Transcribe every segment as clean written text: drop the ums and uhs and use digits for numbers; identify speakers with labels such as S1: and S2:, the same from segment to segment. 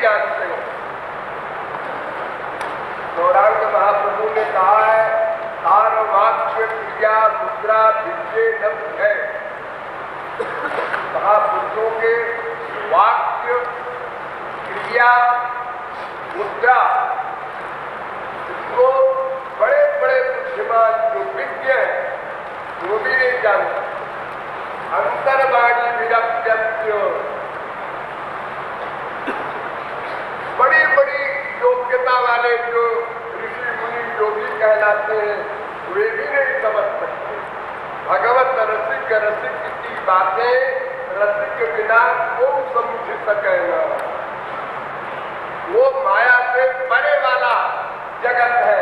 S1: जानते हैं। गौरांग महाप्रभु ने कहा है, हार वाक्य क्रिया मुद्रा विद्ये नव है। महापुरुषों के वाक्य क्रिया मुद्रा, इसको बड़े बड़े बुद्धिमान जो विज्ञ हैं वो भी नहीं जानते। अंतर्वाणी विरक्त्य, बड़ी बड़ी योग्यता वाले जो ऋषि मुनि योगी कहलाते हैं वे भी नहीं समझ सकते। भगवत रसिक रसिक की बातें रसिक बिना कौन समझ सकेगा। वो माया से परे वाला जगत है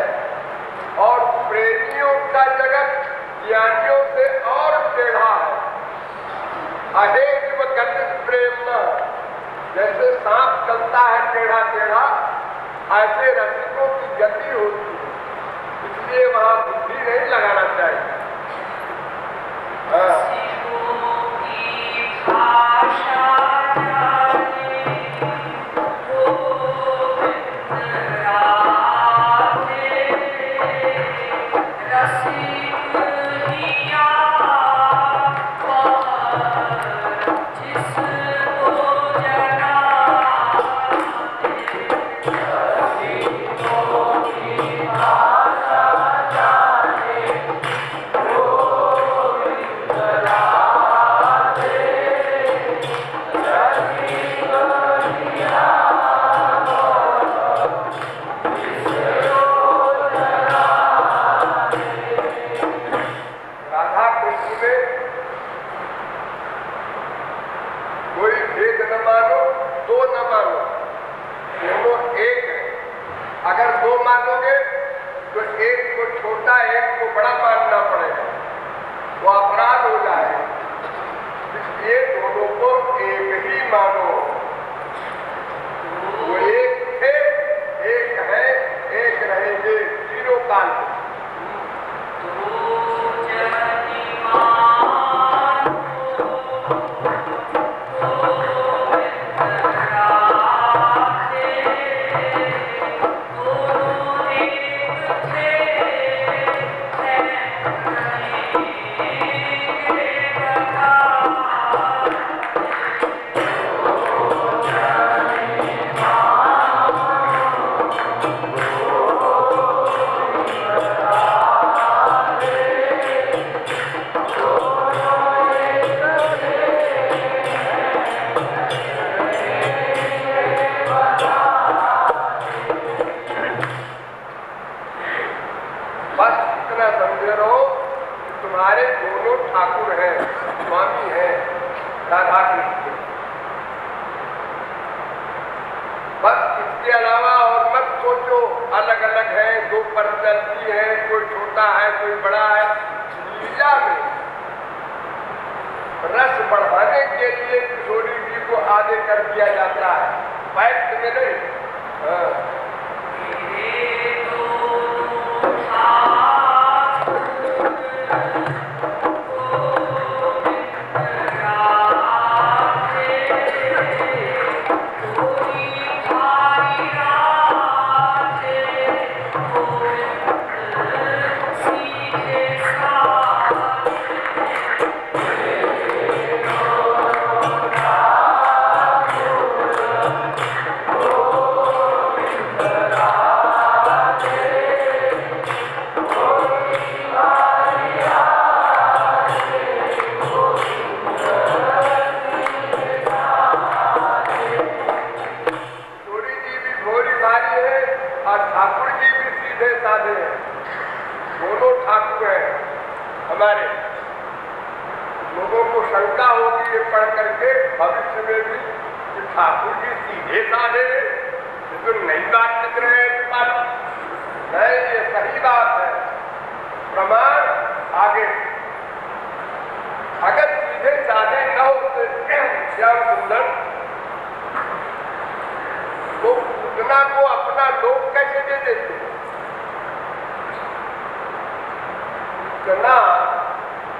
S1: और प्रेमियों का जगत ज्ञानियों से और टेढ़ा है। अहेतु गति प्रेम, जैसे सांप चलता है टेढ़ा टेढ़ा, ऐसे रसिकों की गति होती है। इसलिए वहां बुद्धि नहीं लगाना चाहिए।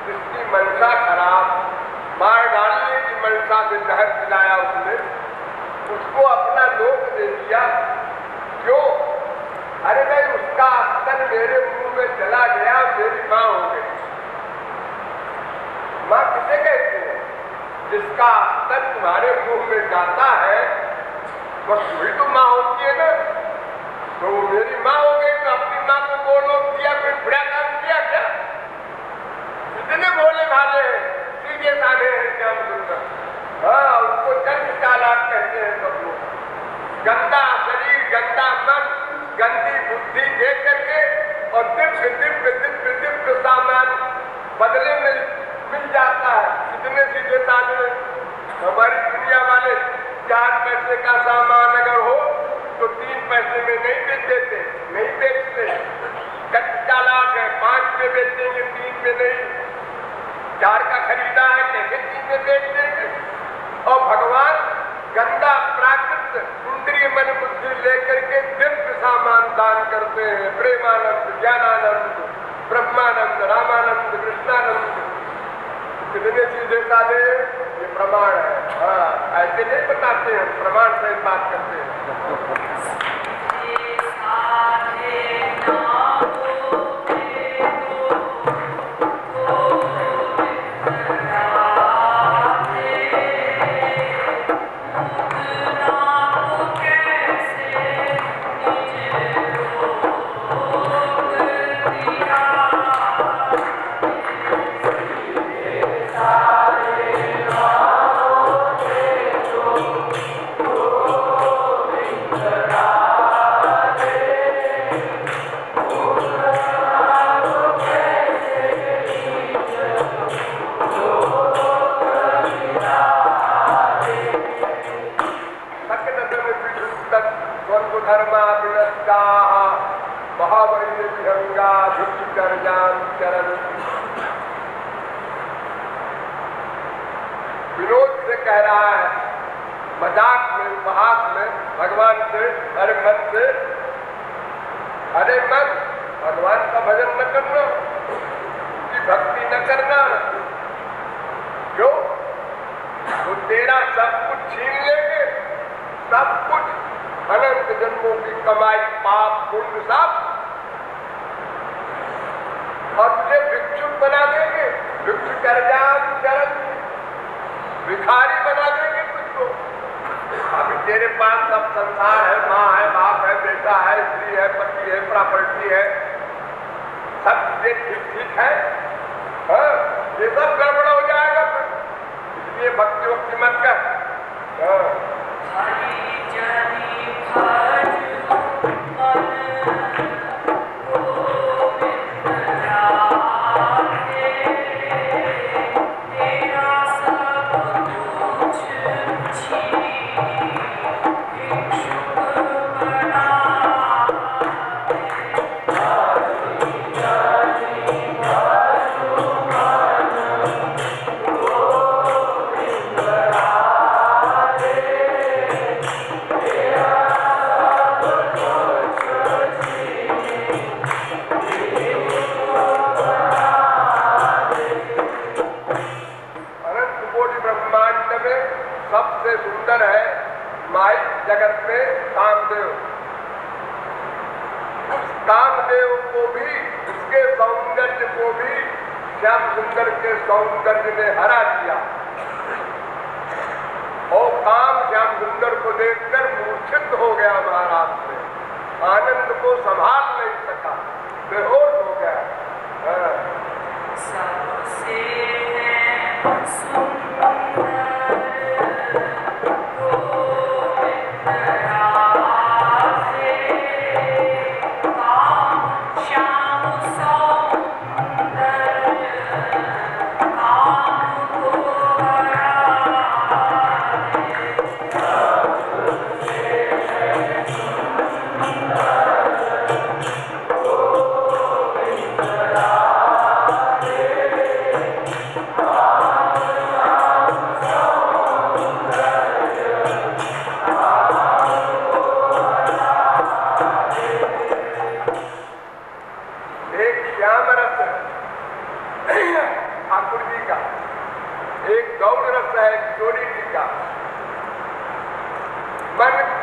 S1: जिसकी मनसा खराब, मार डालने की मनसा से जहर पिलाया उसने, उसको अपना लोक दे दिया। क्यों? अरे भाई उसका स्तन मेरे मुंह में चला गया, मेरी माँ हो गई। माँ किसे कहते हैं? जिसका स्तन तुम्हारे मुंह में जाता है बस वही तो माँ होती है ना। तो मेरी माँ हो गई, तो अपनी माँ को बोलो दिया, कोई बुरा काम किया क्या? इतने भोले भाले हैं, सीधे साधे हैं श्याम सुंदर। हाँ, उसको जन्म चालाक कहते हैं सब लोग। गंदा शरीर, गंदा मन, गंदी बुद्धि दे करके और दिव्य दिव्य दिव्य दिव्य सामान बदले में मिल जाता है। इतने सीधे साधे हमारी दुनिया वाले 4 पैसे का सामान अगर हो तो 3 पैसे में नहीं बेच देते, नहीं बेचते। कच्चा चालाक है, 5 में बेचेंगे, 3 में नहीं। 4 का खरीदा है, कैसे 3 में बेच देंगे? और भगवान गंदा प्राकृत इंद्रिय मन बुद्धि लेकर के दिव्य सामान दान करते हैं। प्रेमानंद, ज्ञानानंद, ब्रह्मानंद, रामानंद, कृष्णानंद। कितने सीधे साधे, ये प्रमाण है। हाँ, ऐसे नहीं बताते हैं, प्रमाण से बात करते हैं। विनोद से कह रहा है, मजाक में, उपहास में भगवान से, अरे मन से, अरे मन भगवान का भजन न करना, उसकी भक्ति न करना। क्यों? वो तेरा सब कुछ छीन लेंगे, सब कुछ, अनंत जन्मों की कमाई, पाप पुण्य सब, और तुझे भिक्षुक बना देंगे। भिक्षु कर जान चरण, भिखारी बना देंगे तुझको। अभी तेरे पास सब संसार है, माँ है, बाप है, बेटा है, स्त्री है, पति है, प्रॉपर्टी है, सब चीजें ठीक ठीक है। हाँ, ये सब गड़बड़ हो जाएगा फिर। इसलिए भक्ति वक्ति मत कर। हाँ। सबसे सुंदर है माइक जगत में कामदेव। कामदेव को भी, उसके सौंदर्य को भी श्याम सुंदर के सौंदर्य ने हरा दिया। और काम श्याम सुंदर को देखकर मूर्छित हो गया महाराज से, आनंद को संभाल नहीं सका, बेहोश हो गया।
S2: सबसे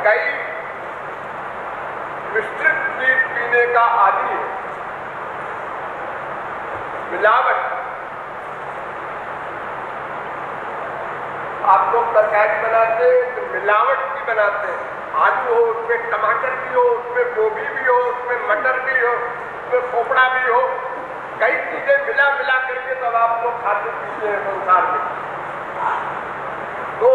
S1: कई मिश्रित चीज पीने का आदी है, मिलावट। आप लोग तरकारी बनाते हैं तो मिलावट की बनाते हैं। आलू हो, उसमें टमाटर भी हो, उसमें गोभी भी हो, उसमें मटर भी हो, उसमें खोपड़ा भी हो, कई चीजें मिला मिला करके तब आप लोग खाते पीते हैं संसार में। तो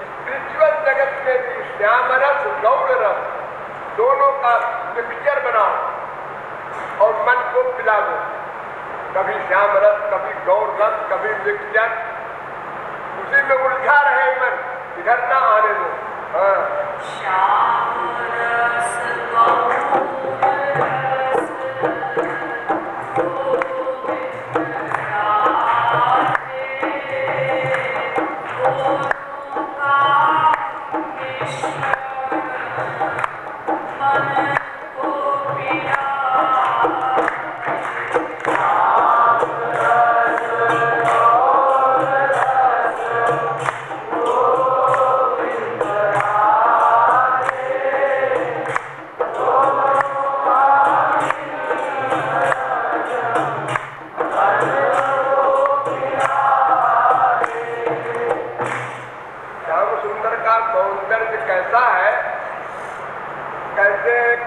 S1: स्पिरिचुअल जगत में भी श्याम रस गौड़ रस दोनों का मिक्सचर बनाओ और मन को पिला दो। कभी श्याम रस, कभी गौड़ रस, कभी मिक्सचर, उसी में उलझा रहे मन, इधर ना आने दो।
S2: श्याम रस गौड़ रस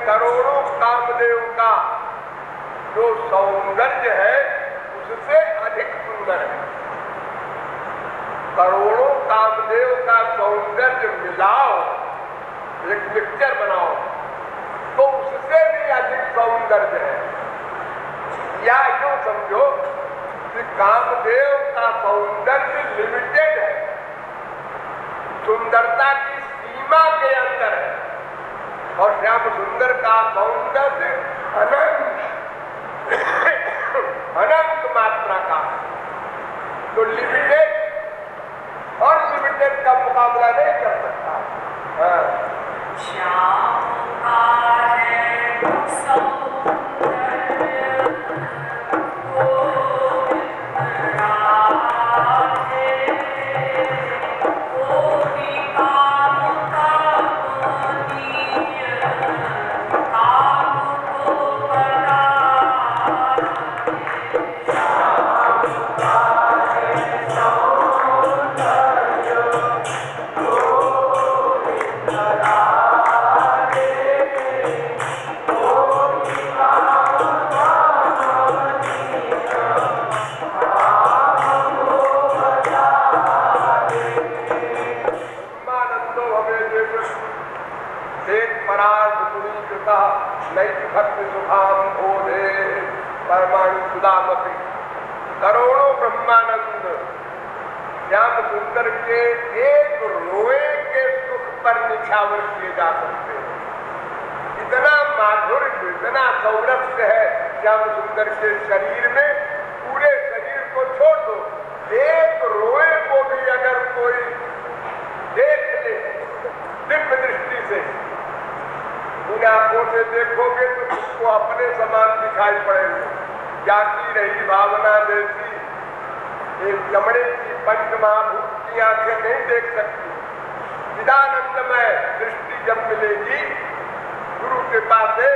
S1: करोड़ों कामदेव का जो सौंदर्य है उससे अधिक सुंदर है। करोड़ों कामदेव का सौंदर्य मिलाओ, एक मिक्सचर बनाओ तो उससे भी अधिक सौंदर्य है। या यूं समझो कि कामदेव का सौंदर्य लिमिटेड है, सुंदरता की सीमा के अंदर है, और श्याम सुंदर का सौंदर्य अनंत अनंत मात्रा का। तो लिमिटेड और लिमिटेड का मुकाबला नहीं कर सकता।
S2: श्याम का है सौंदर्य
S1: भक्ति सुखाम बोधे परमाणु सुदामपि। करोड़ों ब्रह्मानंद श्याम सुंदर के एक रोए के सुख पर निछावर किए जा सकते हैं। इतना माधुर्य, इतना सौरभ्य है श्याम सुंदर के शरीर में, पूरे शरीर को छोड़ दो, एक रोए को भी अगर कोई देख ले दिव्य दृष्टि से, उन आंखों से देखोगे तो तुमको अपने समान दिखाई पड़ेंगे। जाती रही भावना जैसी एक चमड़े की पंच महाभूत की आंखें नहीं देख सकती। चिदानंदमय दृष्टि जब मिलेगी गुरु कृपा से,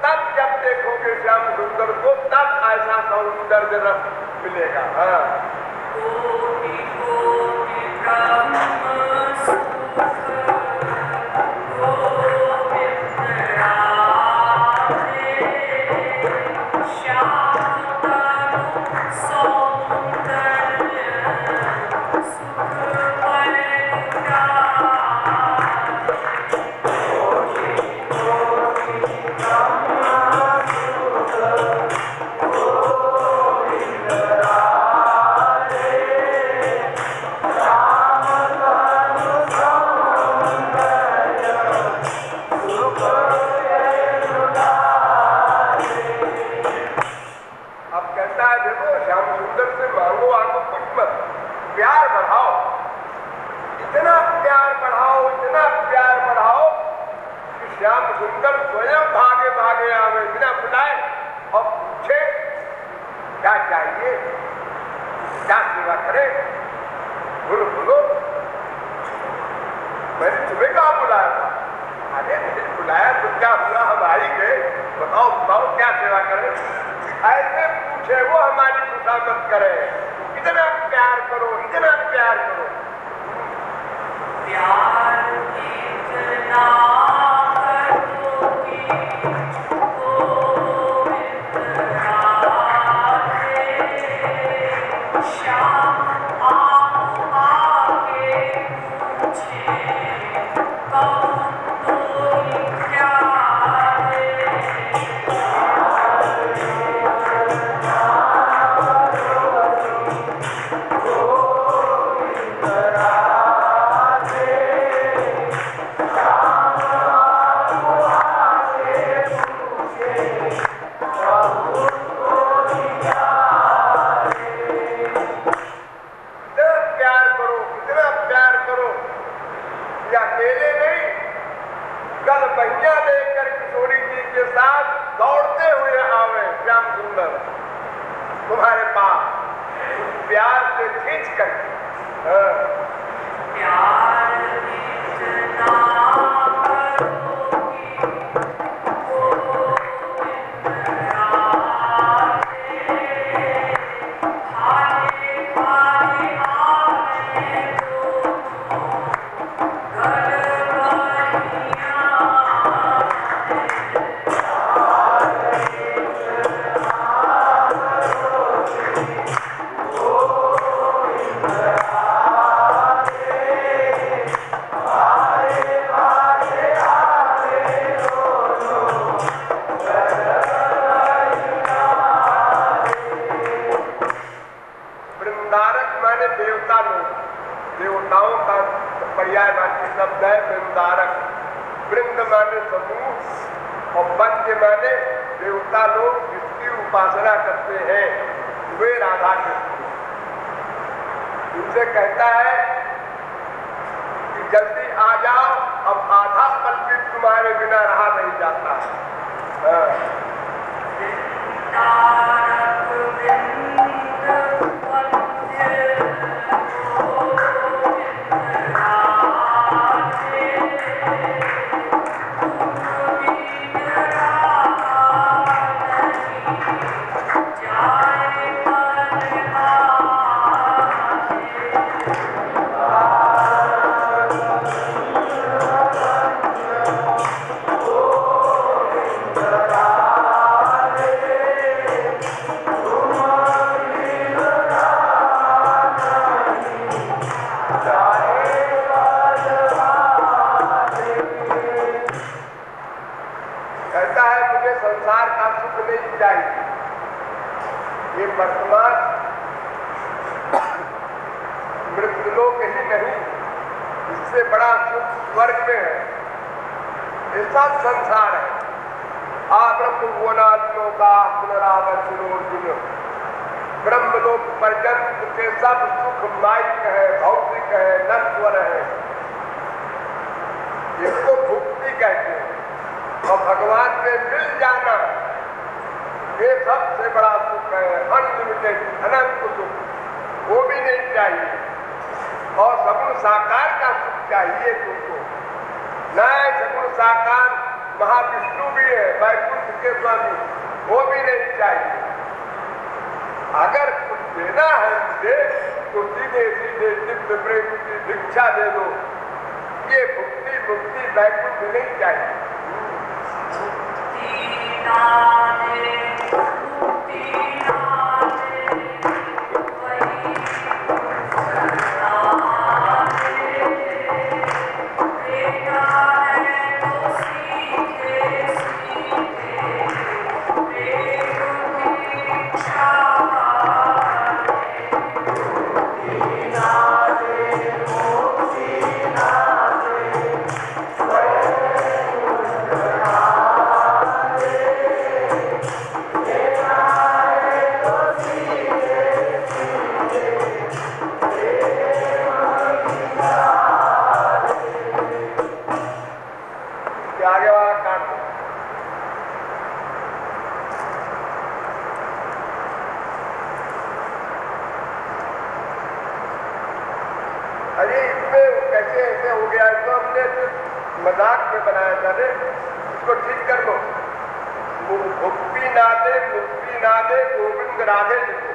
S1: तब जब देखोगे श्याम सुंदर को, तब ऐसा सौंदर्य रस मिलेगा।
S2: कोटि कोटि ब्रह्म श्याम सुंदर स्वयं भागे भागे आवे बिना बुलाए और पूछे क्या चाहिए, क्या सेवा करे। बोलो बोलो, मैंने तुम्हें कहा बुलाया था, हम आ ही गए, बताओ बताओ क्या सेवा करें। ऐसे पूछे वो हमारी खुशामद करे, इतना प्यार करो, इतना प्यार करो।
S3: प्यार इतना करोगी गोविंद राधे, श्याम आप आके पूछे कौन कोई क्या दे।
S2: तुम्हारे पास प्यार से खींच कर
S3: प्यार इतना करोगी गोविंद राधे, खाने खाने आवे दोनों गलबहियाँ।
S2: देवता लोग, देवताओं का पर्यायवाची शब्द है वृंदारक। वृंद माने समूह और पंच माने देवता लोग जिसकी उपासना करते हैं वे राधा कृष्ण। उनसे कहता है कि जल्दी आ जाओ, अब आधा पल भी तुम्हारे बिना रहा नहीं जाता। संसार का सुख नहीं चाहिए, ये वर्तमान मृत्युलोक ही नहीं, इससे बड़ा सुख स्वर्ग में है। ये सब संसार है। ब्रह्मलोक का पुनरावर्तनोर्जुन, ब्रह्मलोक पर्यंत के सब सुख माइक है, भौतिक है, नश्वर है, इसको भुक्ति कहते हैं। और भगवान से मिल जाना ये सबसे बड़ा सुख है, अनलिमिटेड अनंत सुख, वो भी नहीं चाहिए। और सगुण साकार का सुख चाहिए तुमको। नए सगुण साकार महाविष्णु भी है, वैकुंठ के स्वामी, वो भी नहीं चाहिए। अगर कुछ देना है मुझे तो सीधे सीधे दिव्य प्रेम की दीक्षा दे दो। ये भुक्ति मुक्ति वैकुंठ नहीं चाहिए। मजाक में बनाया था रे, इसको ठीक कर लो। भुक्ति ना दे, मुक्ति ना दे, गोविंद राधे लिखो।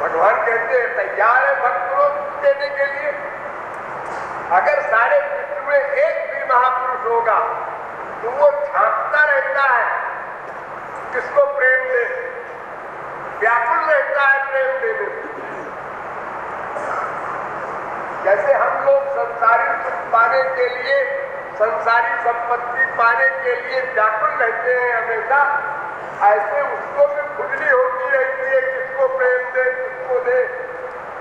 S2: भगवान कहते हैं तैयार है भक्त को देने के लिए। अगर सारे विश्व में एक भी महापुरुष होगा तो वो झांकता रहता है किसको प्रेम दे, व्याकुल रहता है प्रेम देने। जैसे हम लोग संसारी सुख पाने के लिए, संसारी संपत्ति पाने के लिए व्याकुल रहते हैं हमेशा, ऐसे उसको भी खुजली होती रहती है किसको प्रेम दे, किसको दे,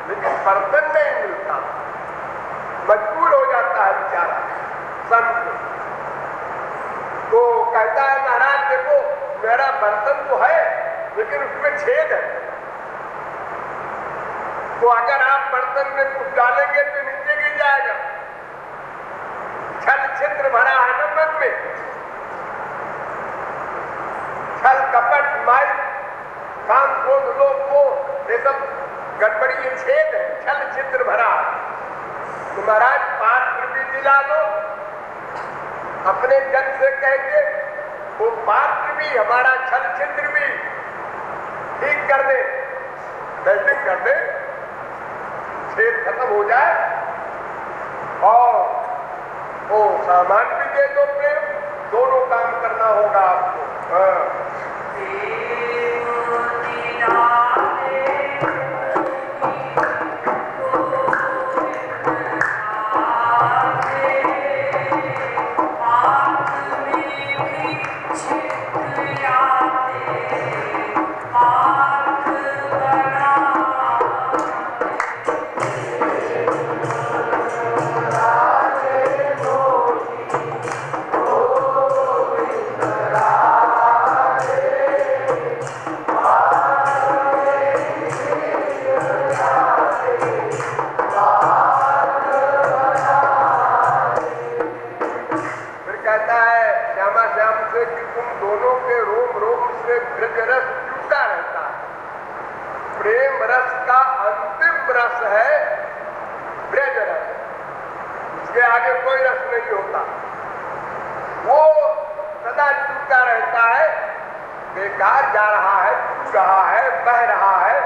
S2: लेकिन बर्तन नहीं मिलता, मजबूर हो जाता है बेचारा संत। तो कहता है महाराज देखो मेरा बर्तन तो है लेकिन उसमें छेद है, तो अगर आप बर्तन में कुछ डालेंगे तो नीचे गिर जाएगा। छल छिद्र भरा है ना मन में, छल कपट माई काम क्रोध लोभ मोह ये सब गड़बड़ी, ये छेद है, छल छिद्र भरा। तो महाराज पात्र भी दिला दो अपने जन से कह के, वो पात्र भी हमारा छल छिद्र भी ठीक कर दे, बेल्टिंग कर दे, छेद खत्म हो जाए, और वो सामान भी दे दो प्रेम, दोनों काम करना होगा आपको। बेकार जा रहा है, टूट रहा है, बह रहा है,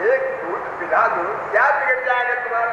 S2: एक दूध पिला दो, क्या बिगड़ जाएगा तुम्हारा।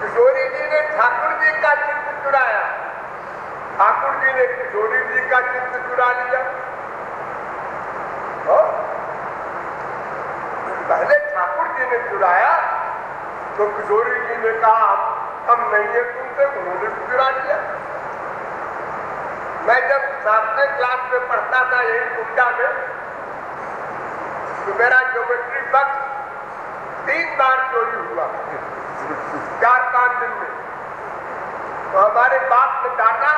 S2: किशोरी जी ने ठाकुर जी का चित्र चुराया, ठाकुर जी ने किशोरी जी का चित्र चुरा लिया। पहले ठाकुर जी ने चुराया तो किशोरी जी ने कहा हम नहीं है तुमसे, उन्होंने चुरा लिया। मैं जब 7वें क्लास में पढ़ता था यही कुंडा में, तो मेरा ज्योमेट्री बॉक्स 3 बार चोरी हुआ 4-5 दिन में। तो हमारे बाप ने डांटा,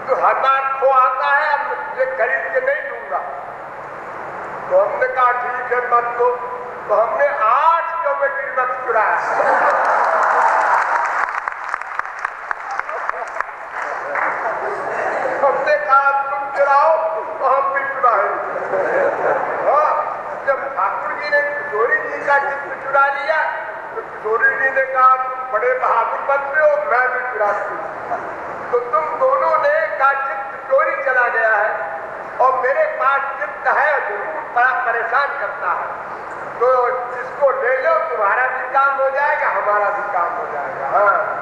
S2: तो हर बार खो आता है, अब मैं तुझे खरीद के नहीं दूंगा। तो हमने कहा ठीक है मत दो। तो हमने 8 ज्योमेट्री बॉक्स चुराया। हमने कहा तुम चुराओ तो हम भी चुराएंगे। हाँ, जब ठाकुर जी ने किशोरी जी का चित्र चुरा लिया तो किशोरी जी ने कहा तुम बड़े बहादुर बनते हो, मैं भी चुराती हूँ। तो तुम दोनों ने का चित्र चोरी चला गया है और मेरे पास चित्र है जरूर, बड़ा परेशान करता है, तो इसको ले लो, तुम्हारा भी काम हो जाएगा, हमारा भी काम हो जाएगा। हाँ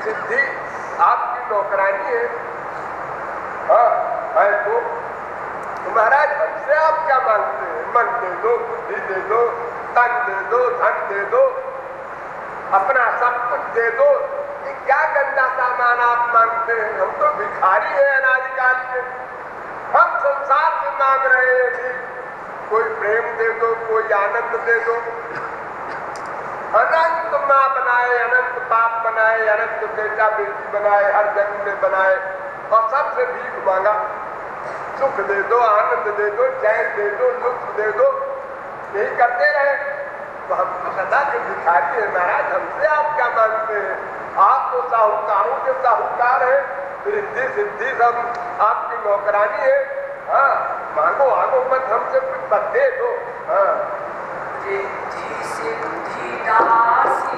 S2: सिद्धि आपकी नौकरानी है। हाँ है तो महाराज हमसे आप क्या मांगते हैं? मन दे दो, बुद्धि दे दो, तन दे दो, धन दे दो, अपना सब कुछ दे दो। ये क्या गंदा सामान आप मांगते हैं? हम तो भिखारी हैं अनादिकाल के। हम संसार से मांग रहे हैं कि कोई प्रेम दे दो, कोई आनंद दे दो। अनंत माँ बनाए, अनंत बाप बनाए, अनंत बेटा बेटी बनाए, हर जन्म में बनाए और सबसे भीख मांगा। सुख दे दो, आनंद दे दो, चैन दे दो, लुत्फ दे दो, यही करते रहे। तो हम तो सदा के भिखारी है महाराज, हमसे आप क्या मांगते हैं? आप तो साहूकारों के साहूकार है, रिद्धि सिद्धि सब आपकी नौकरानी है। हाँ मांगो आगो मत, हमसे कुछ मत दे दो। हाँ
S3: सिद्धि सिद्धि दासी